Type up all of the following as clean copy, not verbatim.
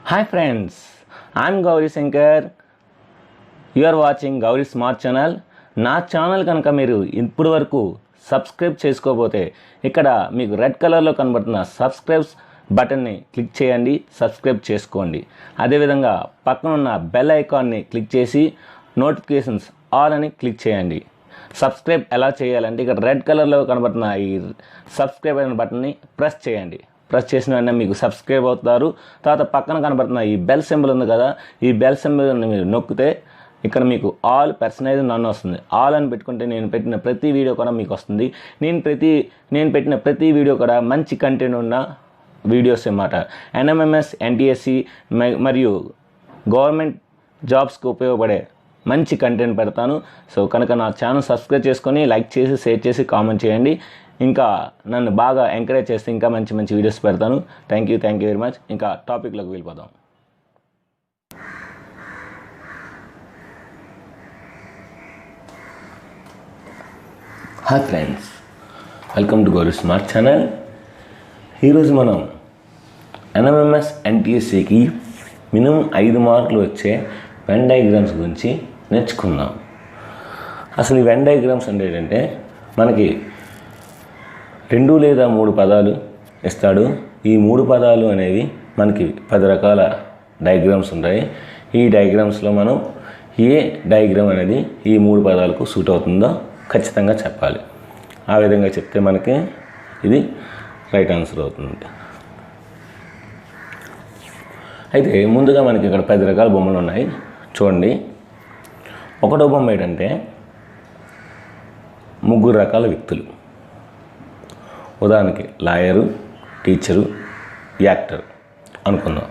Hi friends, I'm Gauri Shankar. You are watching Gauri Smart Channel. నా channel కనుక మీరు ఇప్పుడు వరకు సబ్స్క్రైబ్ చేసుకోకపోతే ఇక్కడ మీకు రెడ్ కలర్లో కనబడుతున్న సబ్స్క్రైబ్స్ బటన్ని క్లిక్ చేయండి, సబ్స్క్రైబ్ చేసుకోండి. అదేవిధంగా పక్కన ఉన్న బెల్ ఐకాన్ని క్లిక్ చేసి నోటిఫికేషన్స్ ఆల్ అని క్లిక్ చేయండి. సబ్స్క్రైబ్ ఎలా చేయాలంటే ఇక్కడ రెడ్ కలర్లో కనబడుతున్న ఈ సబ్స్క్రైబ్ అనే బటన్ని ప్రెస్ చేయండి. ప్రెస్ చేసిన వెంటనే మీకు సబ్స్క్రైబ్ అవుతారు. తర్వాత పక్కన కనబడుతున్న ఈ బెల్ సింబల్ ఉంది కదా, ఈ బెల్ సింబల్ని మీరు నొక్కితే ఇక్కడ మీకు ఆల్ పర్సనైజ్ నన్ను వస్తుంది. ఆల్ అని పెట్టుకుంటే నేను పెట్టిన ప్రతి వీడియో కూడా మీకు వస్తుంది. నేను పెట్టిన ప్రతి వీడియో కూడా మంచి కంటెంట్ ఉన్న వీడియోస్ అన్నమాట. ఎన్ఎంఎంఎస్, ఎన్టీఎస్సి మరియు గవర్నమెంట్ జాబ్స్కి ఉపయోగపడే మంచి కంటెంట్ పెడతాను. సో కనుక నా ఛానల్ సబ్స్క్రైబ్ చేసుకొని లైక్ చేసి, షేర్ చేసి, కామెంట్ చేయండి. ఇంకా నన్ను బాగా ఎంకరేజ్ చేస్తే ఇంకా మంచి మంచి వీడియోస్ పెడతాను. Thank you very much. ఇంకా టాపిక్లోకి వెళ్ళిపోదాం. Hi friends, welcome to Gauri smart channel. ఈరోజు మనం ఎన్ఎంఎంఎస్, ఎన్టీఎస్సికి మినిమం 5 మార్కులు వచ్చే వెన్ డయాగ్రామ్స్ గురించి నేర్చుకుందాం. అసలు ఈ వెన్ డయాగ్రామ్స్ అంటే ఏంటంటే మనకి 2 లేదా 3 పదాలు ఇస్తాడు. ఈ 3 పదాలు అనేవి మనకి 10 రకాల డయాగ్రామ్స్ ఉంటాయి. ఈ డయాగ్రామ్స్లో మనం ఏ డయాగ్రామ్ అనేది ఈ 3 పదాలకు సూట్ అవుతుందో ఖచ్చితంగా చెప్పాలి. ఆ విధంగా చెప్తే మనకి ఇది రైట్ ఆన్సర్ అవుతుంది. అయితే ముందుగా మనకి ఇక్కడ 10 రకాల బొమ్మలు ఉన్నాయి చూడండి. ఒకటో బొమ్మ ఏంటంటే 3 రకాల వ్యక్తులు. ఉదాహరణకి లాయరు, టీచరు, యాక్టర్ అనుకుందాం.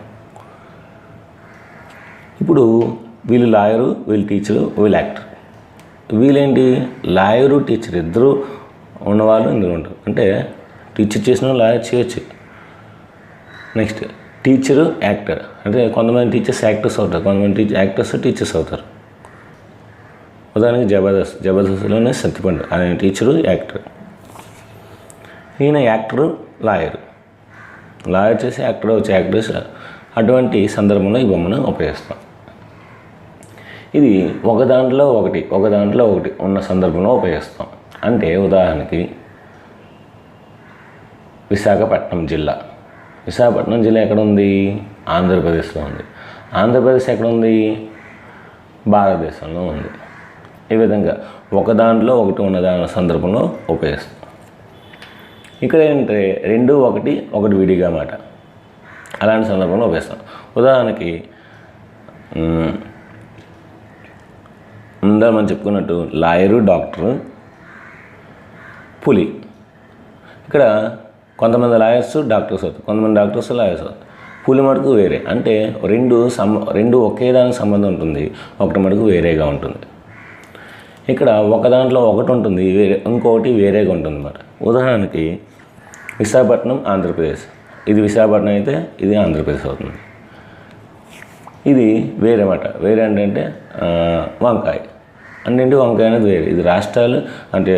ఇప్పుడు వీళ్ళు లాయరు, వీళ్ళు టీచరు, వీళ్ళు యాక్టర్. వీళ్ళేంటి, లాయరు, టీచర్ ఇద్దరు ఉన్నవాళ్ళు ఇందులో ఉంటారు. అంటే టీచర్ చేసిన లాయర్ చేయొచ్చు. Next teacher, actor. అంటే కొంతమంది టీచర్స్ యాక్టర్స్ అవుతారు, కొంతమంది యాక్టర్స్ టీచర్స్ అవుతారు. ఉదాహరణకి జబర్దస్త్లోనే సత్యపండు ఆయన టీచరు, యాక్టర్. ఈయన యాక్టరు, లాయర్ చేసి యాక్టర్ వచ్చి యాక్టర్స్. అటువంటి సందర్భంలో ఈ బొమ్మను ఉపయోగిస్తాం. ఇది ఒక దాంట్లో ఒకటి ఉన్న సందర్భంలో ఉపయోగిస్తాం. అంటే ఉదాహరణకి విశాఖపట్నం జిల్లా ఎక్కడ ఉంది? ఆంధ్రప్రదేశ్లో ఉంది. ఆంధ్రప్రదేశ్ ఎక్కడ ఉంది? భారతదేశంలో ఉంది. ఈ విధంగా ఒక దాంట్లో ఒకటి ఉన్న దాని సందర్భంలో ఉపయోగిస్తాం. ఇక్కడ ఏంటంటే 2, 1 విడిగా మాట. అలాంటి సందర్భంలో ఉపయోగిస్తాం. ఉదాహరణకి ముందర మనం చెప్పుకున్నట్టు లాయరు, డాక్టరు, పులి. ఇక్కడ కొంతమంది లాయర్స్ డాక్టర్స్ అవుతారు, కొంతమంది డాక్టర్స్ లాయర్స్ అవుతారు. పులి మటుకు వేరే. అంటే రెండు ఒకే దానికి సంబంధం ఉంటుంది, ఒకటి మటుకు వేరేగా ఉంటుంది. ఇక్కడ ఒక దాంట్లో ఒకటి ఉంటుంది, ఇంకొకటి వేరేగా ఉంటుంది అన్నమాట. ఉదాహరణకి విశాఖపట్నం, ఆంధ్రప్రదేశ్. ఇది విశాఖపట్నం అయితే ఇది ఆంధ్రప్రదేశ్ అవుతుంది. ఇది వేరే మాట. వేరే అంటే వంకాయ. అన్నింటి వంకాయ అనేది వేరే. ఇది రాష్ట్రాలు అంటే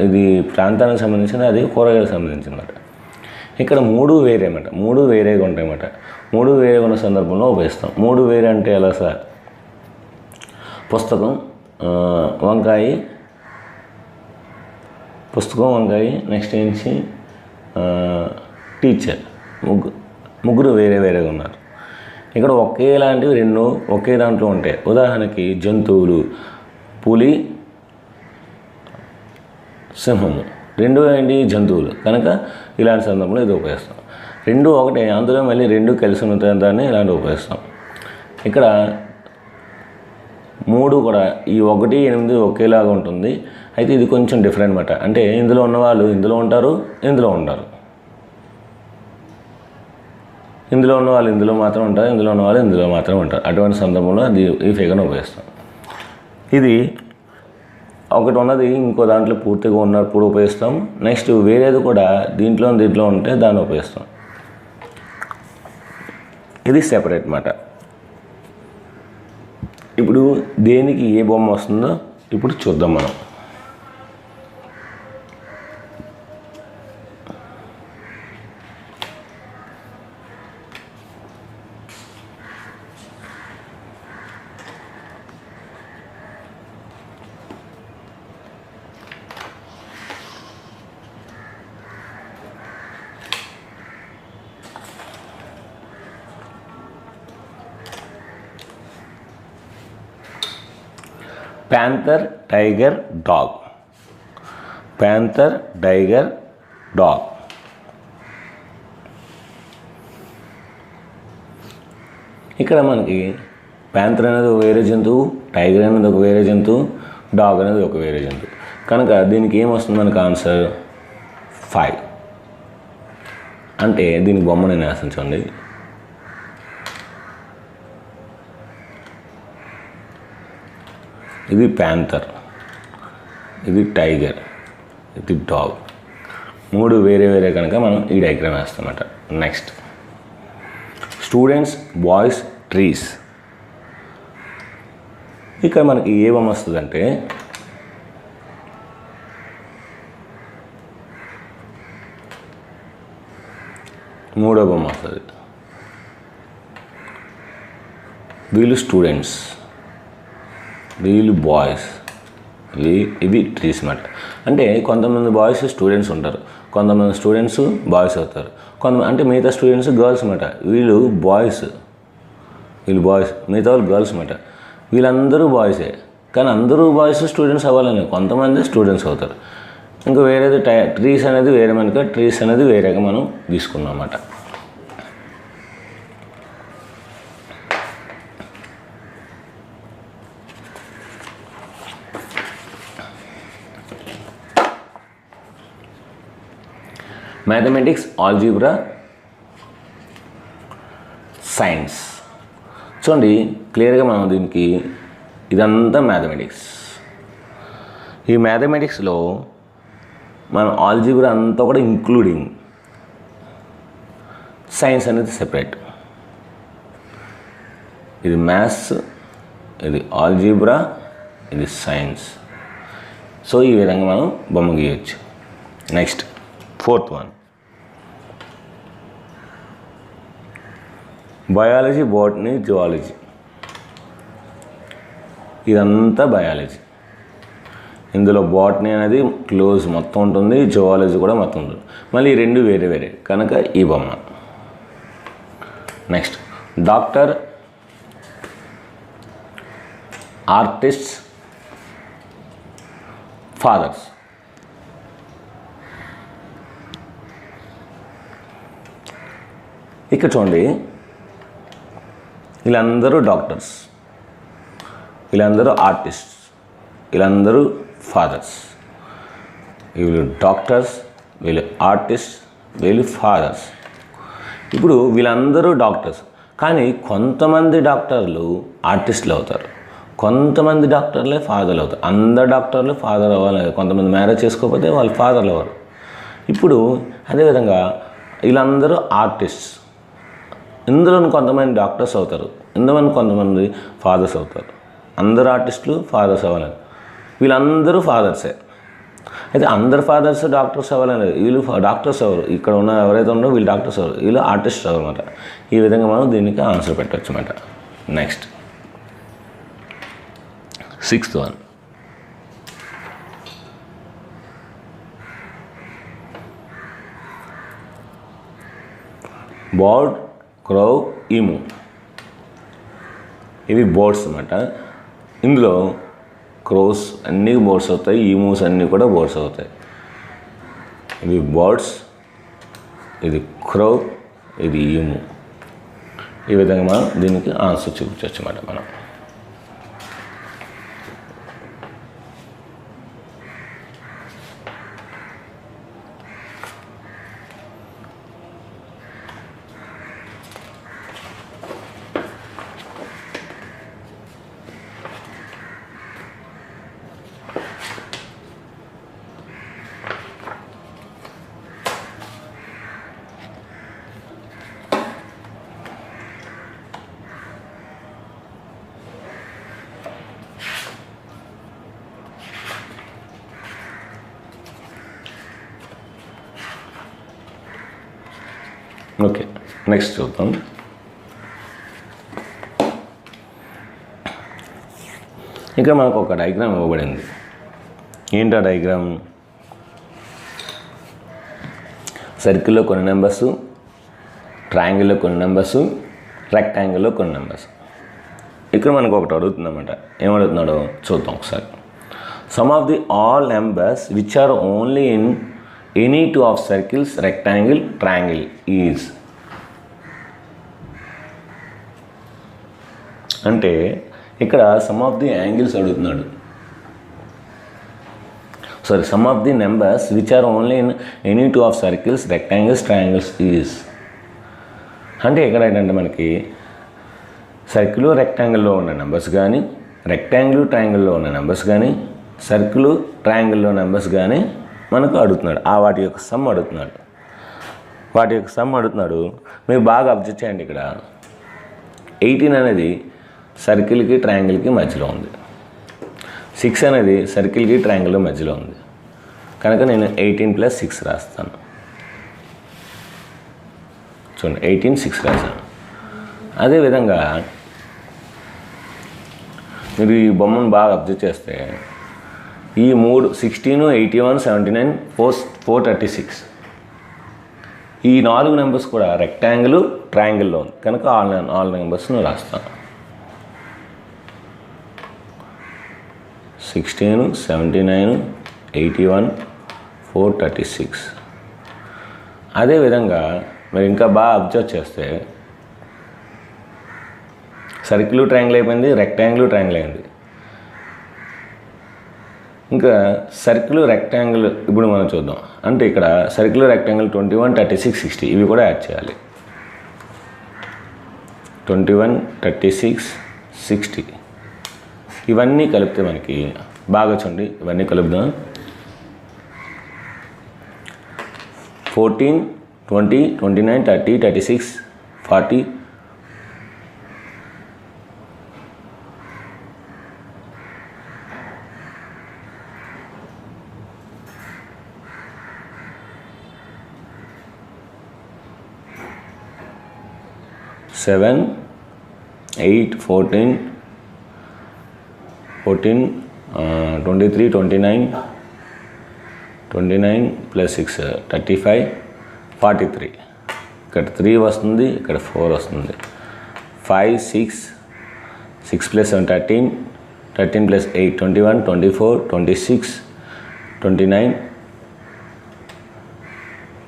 ఇది ప్రాంతానికి సంబంధించిన, అది కూరగాయలకు సంబంధించిన మాట. ఇక్కడ 3 వేరే మాట. 3 వేరేగా ఉంటాయి అన్నమాట. 3 వేరేగా ఉన్న సందర్భంలో ఉపయోగిస్తాం. 3 వేరే అంటే ఎలా సార్? పుస్తకం, వంకాయ, నెక్స్ట్ ఏంచి టీచర్. ముగ్గురు వేరేగా ఉన్నారు. ఇక్కడ ఒకేలాంటివి 2 ఒకే దాంట్లో ఉంటాయి. ఉదాహరణకి జంతువులు, పులి, సింహము. 2 ఏంటి? జంతువులు. కనుక ఇలాంటి సందర్భంలో ఇది ఉపయోగిస్తాం. 2 ఒకటే, అందులో మళ్ళీ 2 కలిసి ఉన్న దాన్ని ఇలాంటి ఉపయోగిస్తాం. ఇక్కడ 3 కూడా ఈ 1, 8 ఒకేలాగా ఉంటుంది. అయితే ఇది కొంచెం డిఫరెంట్ అన్నమాట. అంటే ఇందులో ఉన్నవాళ్ళు ఇందులో ఉంటారు, ఇందులో ఉంటారు. ఇందులో ఉన్న వాళ్ళు ఇందులో మాత్రం ఉంటారు, ఇందులో ఉన్న వాళ్ళు ఇందులో మాత్రం ఉంటారు. అటువంటి సందర్భంలో ఈ ఫిగర్ను ఉపయోగిస్తాం. ఇది ఒకటి ఉన్నది ఇంకో దాంట్లో పూర్తిగా ఉన్నప్పుడు ఉపయోగిస్తాం. నెక్స్ట్ వేరేది కూడా దీంట్లో ఉంటే దాన్ని ఉపయోగిస్తాం. ఇది సెపరేట్ మాట. ఇప్పుడు దేనికి ఏ బొమ్మ వస్తుందో ఇప్పుడు చూద్దాం మనం. Panther, tiger, dog. Panther, tiger, dog. ఇక్కడ మనకి ప్యాంథర్ అనేది ఒక వేరే జంతువు, టైగర్ అనేది ఒక వేరే జంతువు, డాగ్ అనేది ఒక వేరే జంతువు. కనుక దీనికి ఏమొస్తుంది మనకు ఆన్సర్ 5. అంటే దీనికి బొమ్మ నేను వేసించండి. ఇది ప్యాంథర్, ఇది టైగర్, ఇది డాగ్. 3 వేరే వేరే కనుక మనం ఈ డయాగ్రామ్ వేస్తామన్నమాట. Next students, boys, trees. ఇక్కడ మనకి ఏ బొమ్మ వస్తుందంటే మూడో బొమ్మ వస్తుంది. వీళ్ళు స్టూడెంట్స్, వీళ్ళు బాయ్స్, ఇవి ట్రీస్ అన్నమాట. అంటే కొంతమంది బాయ్స్ స్టూడెంట్స్ ఉంటారు, కొంతమంది స్టూడెంట్స్ బాయ్స్ అవుతారు, కొంతమంది అంటే మిగతా స్టూడెంట్స్ గర్ల్స్ అన్నమాట. వీళ్ళు బాయ్స్, మిగతా వాళ్ళు గర్ల్స్ అన్నమాట. వీళ్ళందరూ బాయ్సే, కానీ అందరూ బాయ్స్ స్టూడెంట్స్ అవ్వాలని కొంతమంది స్టూడెంట్స్ అవుతారు. ఇంకా వేరేది ట్రీస్ అనేది వేరే మనకి, ట్రీస్ అనేది వేరేగా మనం తీసుకున్నాం అన్నమాట. Mathematics, algebra, science. చూడండి క్లియర్గా మనం దీనికి ఇదంతా మ్యాథమెటిక్స్. ఈ మ్యాథమెటిక్స్లో మనం ఆల్జీబ్రా అంతా కూడా ఇంక్లూడింగ్, సైన్స్ అనేది సెపరేట్. ఇది మ్యాథ్స్, ఇది ఆల్జీబ్రా, ఇది సైన్స్. సో ఈ విధంగా మనం బొమ్మ గీయచ్చు. Next 4th one, biology, botany, zoology. ఇదంతా బయాలజీ. ఇందులో బాటనీ అనేది క్లోజ్ మొత్తం ఉంటుంది, జువాలజీ కూడా మొత్తం ఉంటుంది. మళ్ళీ ఈ రెండు వేరే వేరే కనుక ఈ బొమ్మ. Next doctor, artists, fathers. ఇక్కడ చూడండి వీళ్ళందరూ డాక్టర్స్, వీళ్ళందరూ ఆర్టిస్ట్స్, వీళ్ళందరూ ఫాదర్స్. వీళ్ళు డాక్టర్స్, వీళ్ళు ఆర్టిస్ట్, వీళ్ళు ఫాదర్స్. ఇప్పుడు వీళ్ళందరూ డాక్టర్స్, కానీ కొంతమంది డాక్టర్లు ఆర్టిస్టులు అవుతారు, కొంతమంది డాక్టర్లే ఫాదర్లు అవుతారు. అందరు డాక్టర్లు ఫాదర్ అవ్వాలి, కొంతమంది మ్యారేజ్ చేసుకోకపోతే వాళ్ళు ఫాదర్లు అవ్వరు. ఇప్పుడు అదేవిధంగా వీళ్ళందరూ ఆర్టిస్ట్స్, ఇందులో కొంతమంది డాక్టర్స్ అవుతారు, ఇందులో కొంతమంది ఫాదర్స్ అవుతారు. అందరు ఆర్టిస్టులు ఫాదర్స్ అవ్వాలని, వీళ్ళందరూ ఫాదర్సే. అయితే అందరు ఫాదర్స్ డాక్టర్స్ అవ్వాలని, వీళ్ళు డాక్టర్స్ అవ్వరు. ఇక్కడ ఉన్న ఎవరైతే ఉన్నారో వీళ్ళు డాక్టర్స్ అవ్వరు, వీళ్ళు ఆర్టిస్ట్ అవ్వమాట. ఈ విధంగా మనం దీనికి ఆన్సర్ పెట్టచ్చు అన్నమాట. నెక్స్ట్ 6th one, బర్డ్, క్రో, ఈము. ఇవి బర్డ్స్ అన్నమాట. ఇందులో క్రోస్ అన్నీ బర్డ్స్ అవుతాయి, ఈమూస్ అన్నీ కూడా బర్డ్స్ అవుతాయి. ఇవి బర్డ్స్, ఇది క్రో, ఇది ఈము. ఈ విధంగా మనం దీనికి ఆన్సర్ చూపించవచ్చు అన్నమాట మనం. ఓకే, నెక్స్ట్ చూద్దాం. ఇక్కడ మనకు ఒక డయాగ్రామ్ ఇవ్వబడింది. ఏంటా డయాగ్రామ్? సర్కిల్లో కొన్ని నెంబర్సు, ట్రయాంగిల్లో కొన్ని నెంబర్సు, రెక్టాంగిల్లో కొన్ని నెంబర్స్. ఇక్కడ మనకు ఒకటి అడుగుతుందన్నమాట. ఏమడుగుతున్నాడో చూద్దాం ఒకసారి. Sum of the all numbers which are only in any two of circles, rectangle, triangle is. అంటే ఇక్కడ సమ్ ఆఫ్ ది యాంగిల్స్ అడుగుతున్నాడు. Sorry, sum of the numbers which are only in any two of circles, rectangles, triangles is. అంటే ఇక్కడ ఏంటంటే మనకి circle రెక్టాంగిల్లో ఉన్న numbers కానీ, rectangle ట్రయాంగిల్లో ఉన్న నెంబర్స్ కానీ, సర్కిల్ ట్రయాంగిల్లో నెంబర్స్ కానీ మనకు అడుగుతున్నాడు. వాటి యొక్క సమ్ అడుగుతున్నాడు. మీరు బాగా అబ్జర్వ్ చేయండి. ఇక్కడ 18 అనేది సర్కిల్కి ట్రయాంగిల్కి మధ్యలో ఉంది. 6 అనేది సర్కిల్కి ట్రయాంగిల్ మధ్యలో ఉంది. కనుక నేను 18 + 6 రాస్తాను. చూడండి, 18, 6 రాశాను. అదేవిధంగా మీరు ఈ బొమ్మను బాగా అబ్జర్వ్ చేస్తే ఈ 3 16, 81, 79, 436 ఈ 4 నెంబర్స్ కూడా రెక్టాంగిల్, ట్రయాంగిల్లో ఉంది. కనుక ఆల్ నెంబర్స్ను రాస్తాను. 16, 79, 81, 436. అదేవిధంగా మీరు ఇంకా బాగా అబ్జర్వ్ చేస్తే సర్కిల్ ట్రయాంగిల్ అయిపోయింది, రెక్టాంగిల్ ట్రయాంగిల్ అయింది. ఇంకా సర్కిల్ రెక్టాంగిల్ ఇప్పుడు మనం చూద్దాం. అంటే ఇక్కడ సర్కిల్ రెక్టాంగిల్ 21, 36, 60 ఇవి కూడా యాడ్ చేయాలి. 21, 36, 60 ఇవన్నీ కలిపితే మనకి బాగా చూడండి, ఇవన్నీ కలుపుదాం. 14, 20, 29, 30, 36, 40, 7, 8, 14, 23, 29 + 6 35, 43. ఇక్కడ 3 వస్తుంది, ఇక్కడ 4 వస్తుంది. 5, 6 + 7 13, 13 + 8 21, 24, 26, 29,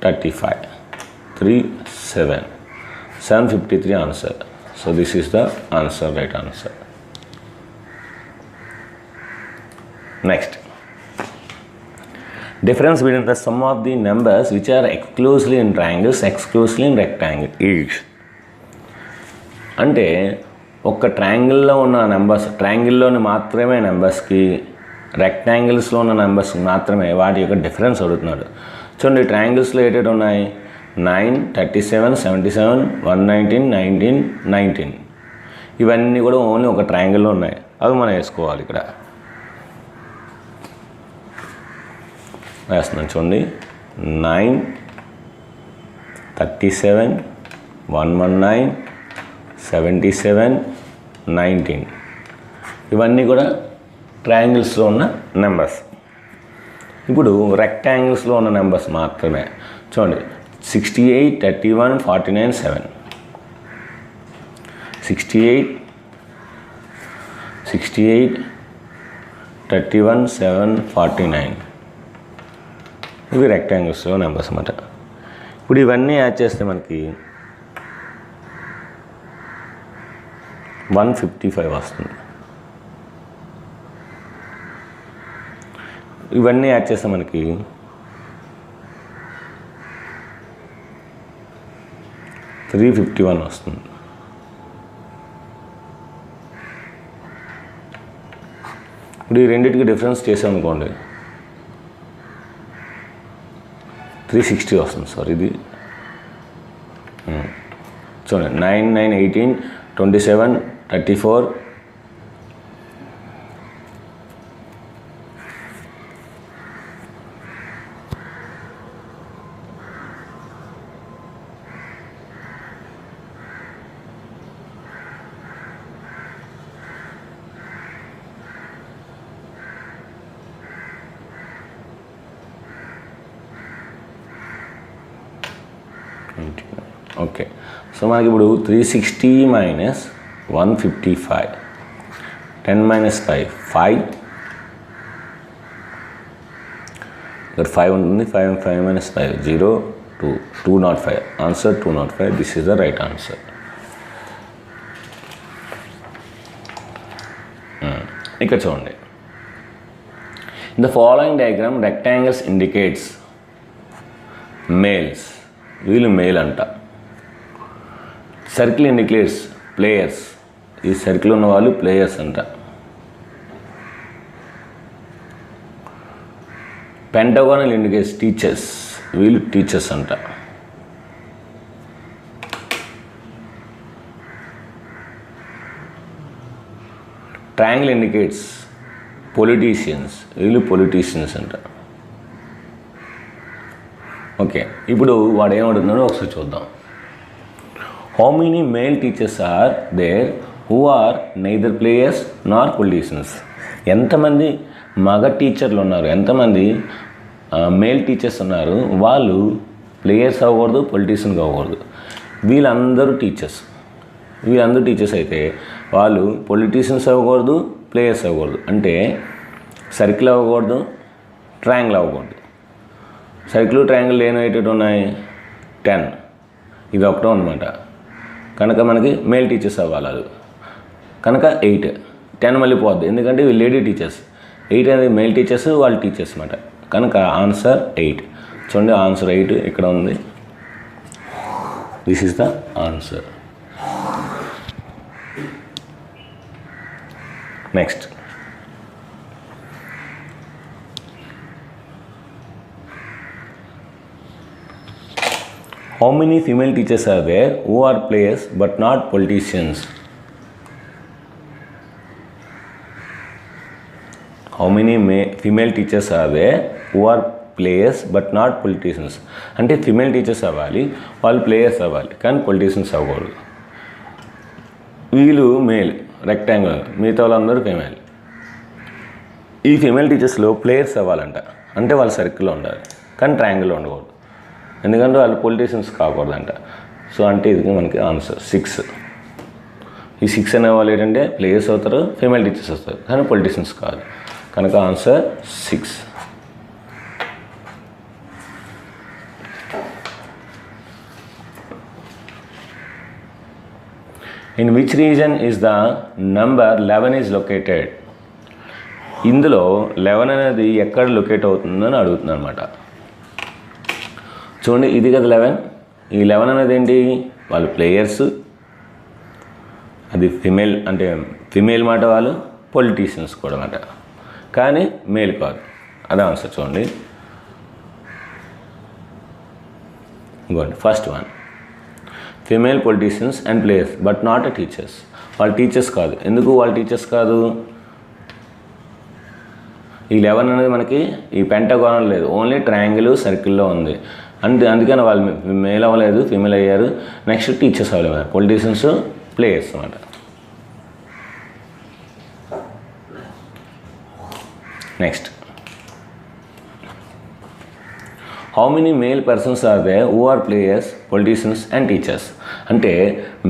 35, 3, 7, 753 answer. So this is the answer, right answer. Next, difference between the sum of the numbers which are exclusively in triangles, exclusively in rectangle is. అంటే ఒక ట్రయాంగిల్లో ఉన్న నెంబర్స్, ట్రయాంగిల్లోని మాత్రమే నెంబర్స్కి, రెక్టాంగిల్స్లో ఉన్న నెంబర్స్కి మాత్రమే వాటి యొక్క డిఫరెన్స్ అడుగుతున్నాడు. చూడండి, ట్రయాంగిల్స్లో ఏటేటి ఉన్నాయి? 9, 37, 77, 119, 19, 19 ఇవన్నీ కూడా ఓన్లీ ఒక ట్రయాంగిల్లో ఉన్నాయి. అవి మనం వేసుకోవాలి. ఇక్కడ వేస్తున్నాను చూడండి. 9, 37, 119, 77, 19 ఇవన్నీ కూడా ట్రయాంగిల్స్లో ఉన్న నెంబర్స్. ఇప్పుడు రెక్టాంగిల్స్లో ఉన్న నెంబర్స్ మాత్రమే చూడండి. 68, 31, 49, 7 68, 31, 7, 49 ఇవి రెక్టాంగిల్స్లో నెంబర్స్ అన్నమాట. ఇప్పుడు ఇవన్నీ యాడ్ చేస్తే మనకి 155 వస్తుంది. ఇవన్నీ యాడ్ చేస్తే మనకి 351 వస్తుంది. ఇప్పుడు ఈ రెండింటికి డిఫరెన్స్ చేసామనుకోండి 360 వస్తుంది. సార్ ఇది చూడండి. 9, 9, 18, 27, 34, 89. ఓకే, సో మనకి ఇప్పుడు 360 - 155 10 minus 5 5. ఇక్కడ 5 ఉంటుంది. 5 minus 5 0 2 205. Answer 205. This is the right answer. ఇక్కడ చూడండి. In the following diagram rectangles indicates males. వీళ్ళు మేల్ అంట. Circle indicates players. ఈ సర్కిల్ ఉన్న వాళ్ళు ప్లేయర్స్ అంట. Pentagonal indicates teachers. వీళ్ళు టీచర్స్ అంట. Triangle indicates politicians. వీళ్ళు పొలిటీషియన్స్ అంట. ఓకే, ఇప్పుడు వాడు ఏమడుతున్నాడో ఒకసారి చూద్దాం. How many male teachers are there who are neither players nor politicians? ఎంతమంది మగ టీచర్లు ఉన్నారు, ఎంతమంది మేల్ టీచర్స్ ఉన్నారు, వాళ్ళు ప్లేయర్స్ అవ్వకూడదు, పొలిటీషియన్ అవ్వకూడదు. వీళ్ళందరూ టీచర్స్ అయితే వాళ్ళు పొలిటీషియన్స్ అవ్వకూడదు, ప్లేయర్స్ అవ్వకూడదు. అంటే సర్కిల్ అవ్వకూడదు, ట్రయాంగిల్ అవ్వకూడదు. సర్కిల్ ట్రయాంగిల్ ఏమైతే ఉన్నాయి 10. ఇది ఒకటో అనమాట. కనుక మనకి మేల్ టీచర్స్ అవ్వాలి. కనుక 8. 10 మళ్ళీ పోద్ది, ఎందుకంటే వీళ్ళు లేడీ టీచర్స్. 8 అనేది మేల్ టీచర్స్, వాళ్ళు టీచర్స్ అనమాట. కనుక ఆన్సర్ 8. చూడండి, ఆన్సర్ 8 ఇక్కడ ఉంది. This is the answer. Next, how many female teachers are there who are players but not politicians? How many female teachers are there who are players but not politicians? అంటే female teachers అవ్వాలి, వాళ్ళు players అవ్వాలి, కానీ politicians అవ్వకూడదు. వీళ్ళు male rectangular, మిగతా వాళ్ళందరూ female. ఈ ఫిమేల్ టీచర్స్లో ప్లేయర్స్ అవ్వాలంట, అంటే వాళ్ళు సర్కిల్లో ఉండాలి, కానీ ట్రయాంగిల్లో ఉండకూడదు, ఎందుకంటే వాళ్ళు పొలిటీషియన్స్ కాకూడదంట. సో అంటే ఇది మనకి ఆన్సర్ 6. ఈ 6 అనే వాళ్ళు ఏంటంటే ప్లేయర్స్ అవుతారు, ఫీమేల్ టీచర్స్ వస్తారు, కానీ పొలిటీషియన్స్ కాదు. కనుక answer 6. In which reason is the number 11 is located? ఇందులో 11 అనేది ఎక్కడ లొకేట్ అవుతుందని అడుగుతుంది అనమాట. చూడండి, ఇది కదా 11. ఈ 11 అనేది ఏంటి? వాళ్ళు ప్లేయర్స్, అది ఫిమేల్, అంటే ఫిమేల్ మాట, వాళ్ళు పొలిటీషియన్స్ కూడా మాట, కానీ మేల్ కాదు. అదే ఆన్సర్. చూడండి, ఇంకోండి first one, female politicians and players but not a teachers. వాళ్ళు టీచర్స్ కాదు. ఎందుకు వాళ్ళు టీచర్స్ కాదు? ఈ 11 అనేది మనకి ఈ పెంటగాన్ లేదు, ఓన్లీ ట్రయాంగిల్ సర్కిల్లో ఉంది. అందుకని వాళ్ళు మేల్ అవ్వలేదు, ఫీమేల్ అయ్యారు. నెక్స్ట్ టీచర్స్ అవ్వలేదు, పొలిటీషియన్స్, ప్లేయర్స్ అన్నమాట. Next, how many male persons are they who are players, politicians and teachers? అంటే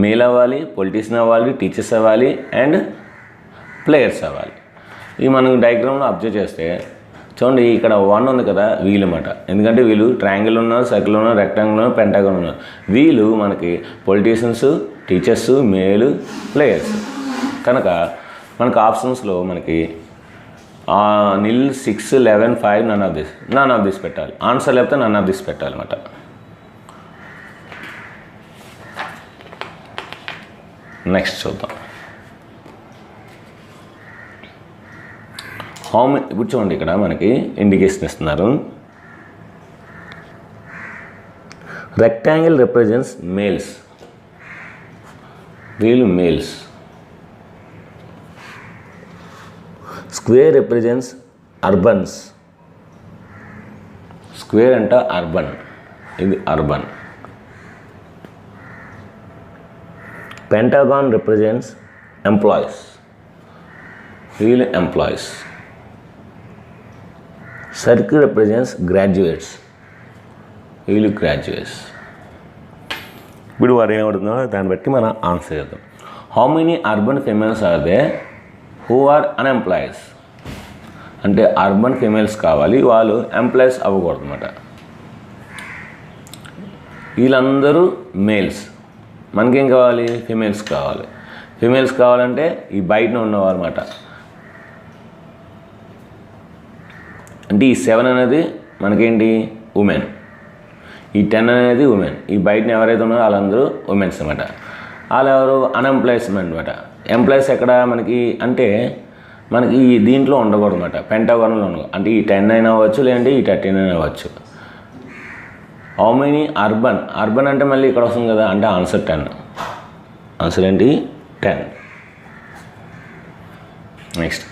మేల్ అవ్వాలి, పొలిటీషియన్ అవ్వాలి, టీచర్స్ అవ్వాలి, అండ్ ప్లేయర్స్ అవ్వాలి. ఇవి మనం డయాగ్రామ్లో అబ్జర్వ్ చేస్తే చూడండి, ఇక్కడ 1 ఉంది కదా, వీళ్ళు అన్నమాట. ఎందుకంటే వీళ్ళు ట్రయాంగిల్ ఉన్నారు, సర్కిల్ ఉన్నారు, రెక్టాంగిల్ ఉన్నారు, పెంటాగన్ ఉన్నారు. వీళ్ళు మనకి పొలిటీషియన్స్, టీచర్స్, మేలు, ప్లేయర్స్. కనుక మనకు ఆప్షన్స్లో మనకి నిల్ 6, 11, 5 నన్ ఆఫ్ దిస్ పెట్టాలి. ఆన్సర్ లేకపోతే నన్ ఆఫ్ దిస్ పెట్టాలన్నమాట. నెక్స్ట్ చూద్దాం. ఇప్పుడు చూడండి, ఇక్కడ మనకి ఇండికేషన్ ఇస్తున్నారు. Rectangle represents males. వీళ్ళు males. Square represents urbans. Square అంటే అర్బన్, ఇది అర్బన్. Pentagon represents employees. వీళ్ళు ఎంప్లాయీస్. Circle represents graduates. వీళ్ళు గ్రాడ్యుయేట్స్. ఇప్పుడు వారు ఏమవుతుందో దాన్ని బట్టి మనం ఆన్సర్ చేద్దాం. How many urban females are they who are unemployees. అంటే అర్బన్ ఫీమేల్స్ కావాలి, వాళ్ళు ఎంప్లాయీస్ అవ్వకూడదు అనమాట. వీళ్ళందరూ మేల్స్. మనకేం కావాలి? ఫీమేల్స్ కావాలి. ఫీమేల్స్ కావాలంటే ఈ బయటన ఉన్నవారు అనమాట. అంటే ఈ 7 అనేది మనకేంటి? ఉమెన్. ఈ 10 అనేది ఉమెన్. ఈ బయటన ఎవరైతే ఉన్నారో వాళ్ళందరూ ఉమెన్స్ అనమాట. వాళ్ళు ఎవరు? అన్ఎంప్లాయ్స్మెంట్ అనమాట. ఎంప్లాయీస్ ఎక్కడ మనకి అంటే మనకి ఈ దీంట్లో ఉండకూడదు అనమాట, పెంటాగోనల్లో ఉండకూడదు. అంటే ఈ 10 అయినా అవ్వచ్చు, లేదంటే ఈ 13 అయినా అవ్వచ్చు. How many urban? అర్బన్ అంటే మళ్ళీ ఇక్కడ వస్తుంది కదా, అంటే ఆన్సర్ 10. ఆన్సర్ ఏంటి? 10. Next,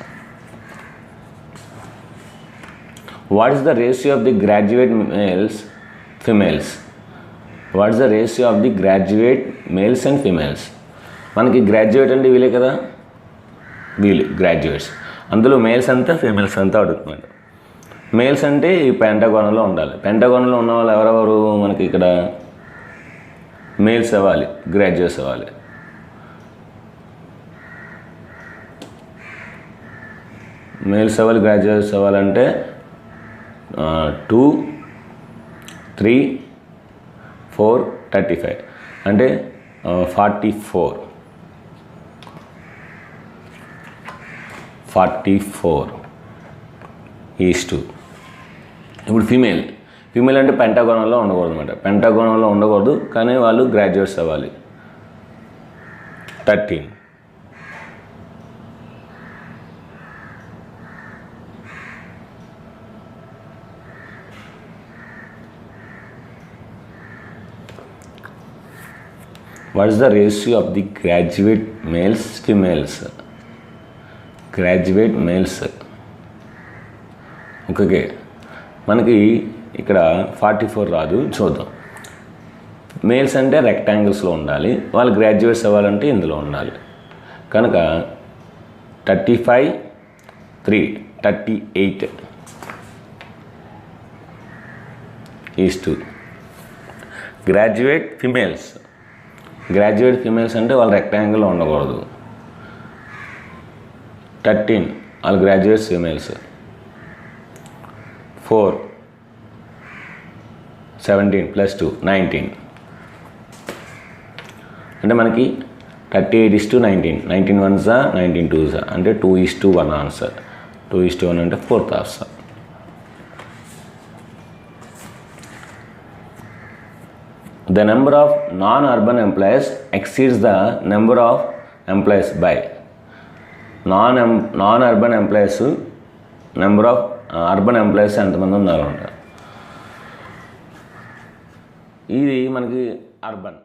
what is the ratio of the graduate males females? What is the ratio of the graduate males and females? మనకి గ్రాడ్యుయేట్ అంటే వీలే కదా, వీళ్ళు గ్రాడ్యుయేట్స్. అందులో మేల్స్ అంతా ఫీమేల్స్ అంతా అడుగుతున్నాడు. మేల్స్ అంటే ఈ పెంటాగోనల్లో ఉండాలి. పెంటాగోనల్లో ఉన్న వాళ్ళు ఎవరెవరు? మనకి ఇక్కడ మేల్స్ అవ్వాలి, గ్రాడ్యుయేట్స్ అవ్వాలి. మేల్స్ అవ్వాలి, గ్రాడ్యుయేట్స్ అవ్వాలంటే 2, 3, 4, 35 అంటే 44 ఈస్ 2. ఇప్పుడు ఫీమేల్ అంటే పెంటాగోనల్లో ఉండకూడదు అనమాట. పెంటాగోనల్లో ఉండకూడదు, కానీ వాళ్ళు గ్రాడ్యుయేట్స్ అవ్వాలి. 13. What is the ratio of the graduate males females? Graduate males. Okay, మనకి ఇక్కడ 44 రాదు, చూద్దాం. మేల్స్ అంటే రెక్టాంగిల్స్లో ఉండాలి, వాళ్ళు గ్రాడ్యుయేట్స్ అవ్వాలంటే ఇందులో ఉండాలి. కనుక 35, 3, 38 ఈస్ 2. గ్రాడ్యుయేట్ ఫిమేల్స్ అంటే వాళ్ళు రెక్టాంగిల్లో ఉండకూడదు. 13 వాళ్ళు గ్రాడ్యుయేట్స్ ఫీమేల్స్. 4, 17 + 2 19. అంటే మనకి 38:19. 19 1s 19 2s అంటే 2:1 ఆన్సర్. 2:1 అంటే 4th answer. The number of non-urban employees exceeds the number of employees by. non-urban employees number of urban employees ఎంతమంది ఉన్నారు అంటారు. ఇది మనకి అర్బన్.